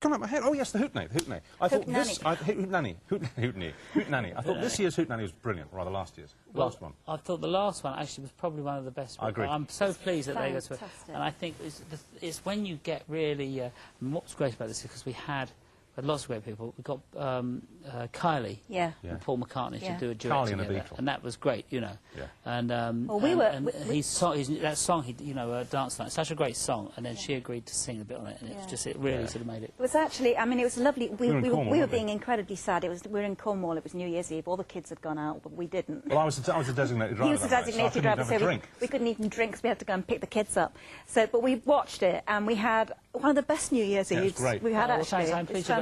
come out my head. Oh yes, the Hootenanny. I thought this. Hootenanny. I thought this year's Hootenanny was brilliant, or rather last year's. Last one. I thought the last one actually was probably one of the best. I agree. I'm so pleased that they go to it, and I think it's when you get really. And what's great about this is because we had lots of great people. We got Kylie and Paul McCartney to do a duet together, and that was great, you know. Yeah. And well, that song, Dance Night, such a great song, and then she agreed to sing a bit on it, and it really sort of made it. It was actually, I mean, it was lovely. We were being incredibly sad. We were in Cornwall. It was New Year's Eve. All the kids had gone out, but we didn't. Well, I was a designated driver. He was a designated driver, so we couldn't even drink, because we had to go and pick the kids up. So, but we watched it, and we had one of the best New Year's Eves we had actually.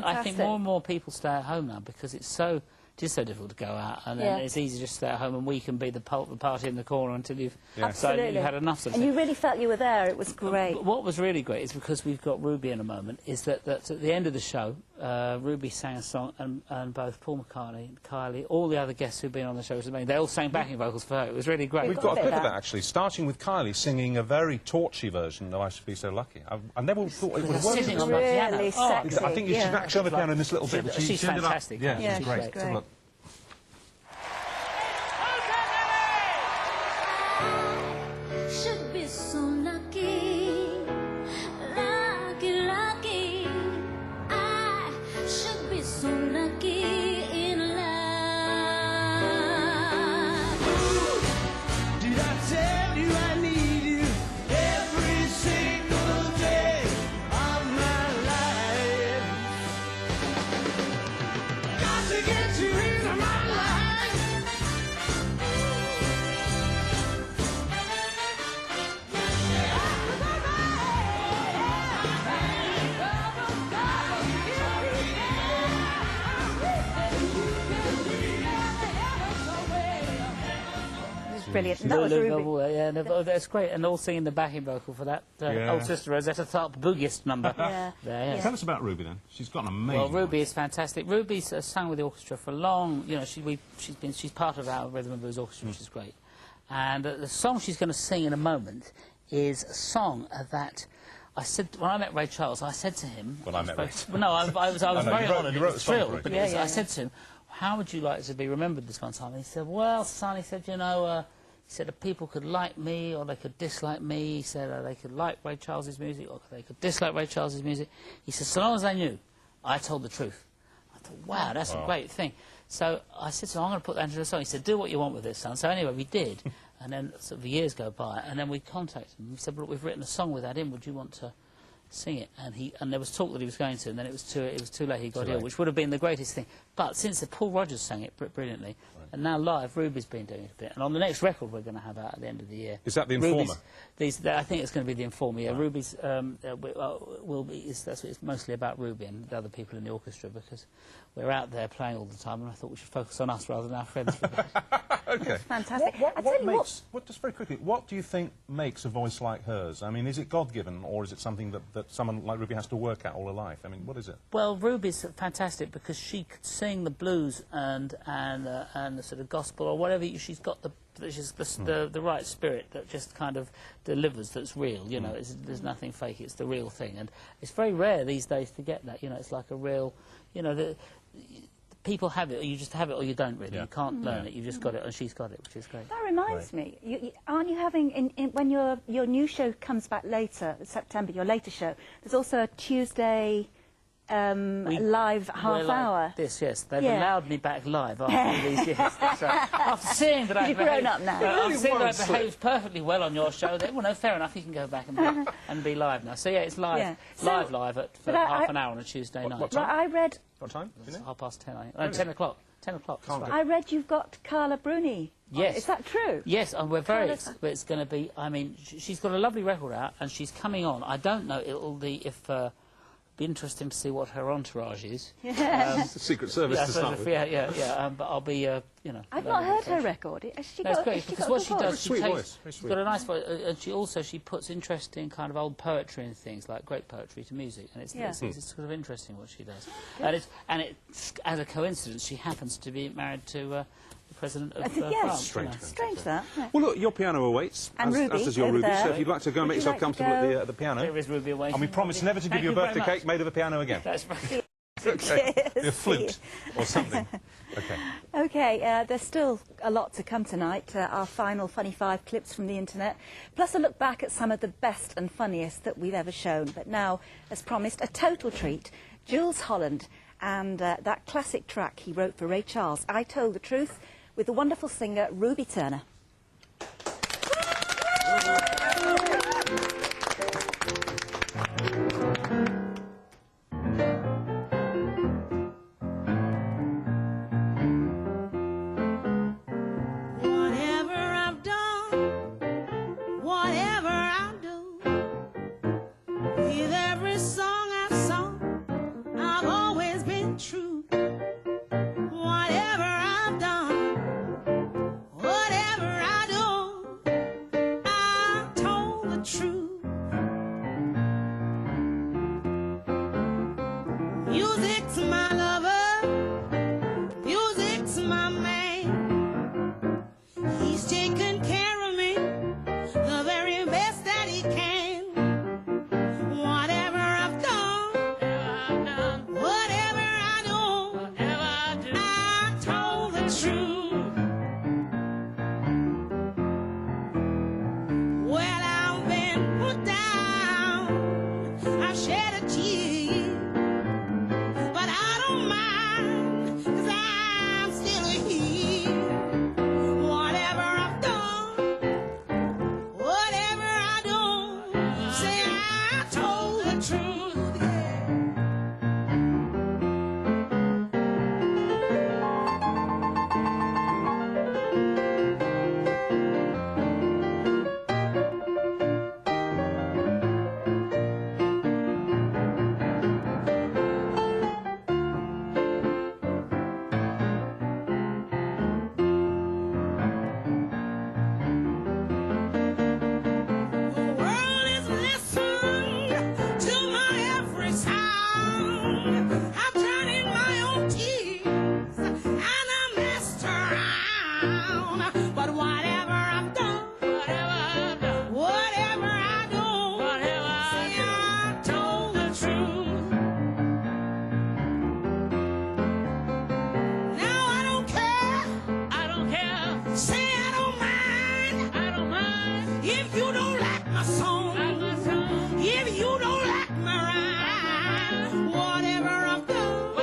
I think more and more people stay at home now because it's so difficult to go out, and then it's easy to just stay at home, and we can be the party in the corner until you've you've had enough of it. And you really felt you were there. It was great. But what was really great is because we've got Ruby in a moment. Is that at the end of the show, Ruby sang a song, and both Paul McCartney, and Kylie, all the other guests who've been on the show, they all sang backing vocals for her. It was really great. We've got a clip of that actually, starting with Kylie singing a very torchy version of "I Should Be So Lucky." I never thought it would have worked. Sitting on the piano. Really sexy. I think you should actually on the piano in this little bit. She's fantastic. Yeah, she's great. Great. Should be so lucky, lucky, lucky. I should be so lucky in love. Did I tell you I need you every single day of my life? Got to get you into my life. Brilliant. That was Ruby. Yeah, that's great. And all singing the backing vocal for that old sister Rosetta Tharpe boogist number. Tell us about Ruby then. She's got an amazing. Well, Ruby is fantastic. Ruby's sung with the orchestra for a long. You know, she's part of our Rhythm and Blues Orchestra, which is great. And the song she's going to sing in a moment is a song that. I said when I met Ray Charles, I said to him. When I met Ray. No, I was very honoured. I was thrilled. But I said to him, "How would you like to be remembered this one time?" And he said, "Well, son," he said, "you know." He said that people could like me or they could dislike me. He said they could like Ray Charles's music or they could dislike Ray Charles's music. He said, so long as they knew, I told the truth. I thought, wow, that's a great thing. So I said, so I'm going to put that into the song. He said, do what you want with this, son. So anyway, we did. And then sort of years go by, and then we contacted him. We said, look, we've written a song with that in. Would you want to sing it? And there was talk that he was going to, and then it was too late. He got ill, which would have been the greatest thing. But since Paul Rogers sang it brilliantly, and now live, Ruby's been doing it a bit. And on the next record we're going to have out at the end of the year, is that the Informer? I think it's going to be the Informer. Yeah, Ruby's will be. It's mostly about Ruby and the other people in the orchestra because we're out there playing all the time, and I thought we should focus on us rather than our friends. Okay, that's fantastic. Just very quickly, what do you think makes a voice like hers? I mean, is it God-given, or is it something that someone like Ruby has to work at all her life? I mean, what is it? Well, Ruby's fantastic because she could sing the blues and the sort of gospel or whatever. She's got the right spirit that just kind of delivers. That's real. You know, there's nothing fake. It's the real thing, and it's very rare these days to get that. You know, it's like a real. You know, people have it, or you just have it, or you don't really. You can't learn it. You've just got it, and she's got it, which is great. That reminds me, aren't you having, when your new show comes back later, September, your later show, there's also a Tuesday live half hour. This, yes. They've allowed me back live after these years. So, after seeing that I've grown up now. After seeing that I behaved perfectly well on your show, then, well, no, fair enough, you can go back and be live now. So, yeah, it's live, live for half an hour on a Tuesday night. What time? I read... What time? It's 10:30, I think. 10 o'clock. 10 o'clock. I read you've got Carla Bruni. Yes. Is that true? Yes, and we're very excited. It's going to be, I mean, she's got a lovely record out, and she's coming on. I don't know be interesting to see what her entourage is. Secret Service to start with. Yeah. But I'll be you know. I've not heard her record. Has she That's got, great has she because got what a she good does, voice? she Sweet takes, voice, very she's sweet. got a nice voice, and she puts interesting kind of old poetry and things like great poetry to music, and it's sort of interesting what she does. And it's as a coincidence, she happens to be married to the president of Yes. France. Strange. Strange that. Yeah. Well, look, your piano awaits, And as Ruby, does your over Ruby. there. So if you'd like to go and Would make you yourself like to comfortable go? at the piano, There is Ruby away. and we promise never to give Thank you a you very birthday much. cake made of a piano again. That's right. Okay. Cheers. A flute or something. Okay. OK, there's still a lot to come tonight. Our final Funny 5 clips from the internet, plus a look back at some of the best and funniest that we've ever shown. But now, as promised, a total treat. Jools Holland and that classic track he wrote for Ray Charles, I Told the Truth, with the wonderful singer Ruby Turner. Whatever I've done, whatever I do, with every song I've sung, I've always been true. Whatever I've done, whatever I do, I told the truth. Music's my lover, music's my man. He's taken care of me the very best that he can. Whatever I've done, whatever I do, I told the truth. Well, I've been put down, I've shed a tear, but I don't mind, 'cause I'm still here. Whatever I've done, whatever I do, say I told the truth, yeah. The world is listening to my every sound. I'm turning my own tears and I messed around. But whatever I've done, whatever I do, say I told the truth. Now I don't care, say I don't mind, if you don't like my song, if you don't like my rhyme. Whatever I've done,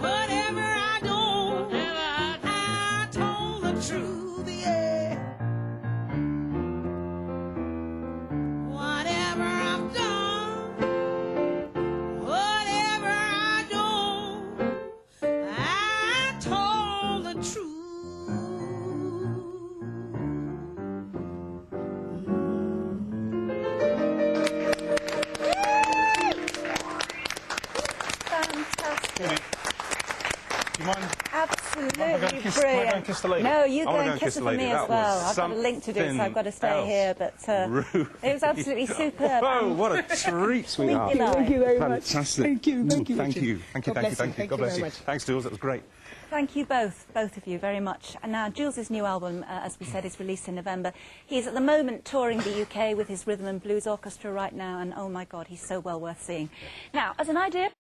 whatever I do, I told the truth, yeah. Whatever I've done, whatever I do, I told the truth. Fantastic. Do you mind? Absolutely Am I going to kiss- brilliant. am I going to kiss the lady? No, you I go wanna and go and kiss her the for lady. me That as well. was I've got a link to do, so I've got to stay something here. But Ruby. it was absolutely superb. Whoa, what a treat, sweetheart. Thank you. Thank you very much. Fantastic. Thank you. Thank you. Thank Richard. you. Thank you. God Thank you. bless Thank you. Thank God you bless very you. much. Thanks, Jules. That was great. Thank you both of you very much. And now Jools' new album, as we said, is released in November. He's at the moment touring the UK with his rhythm and blues orchestra right now, and oh my God, he's so well worth seeing. Now, as an idea,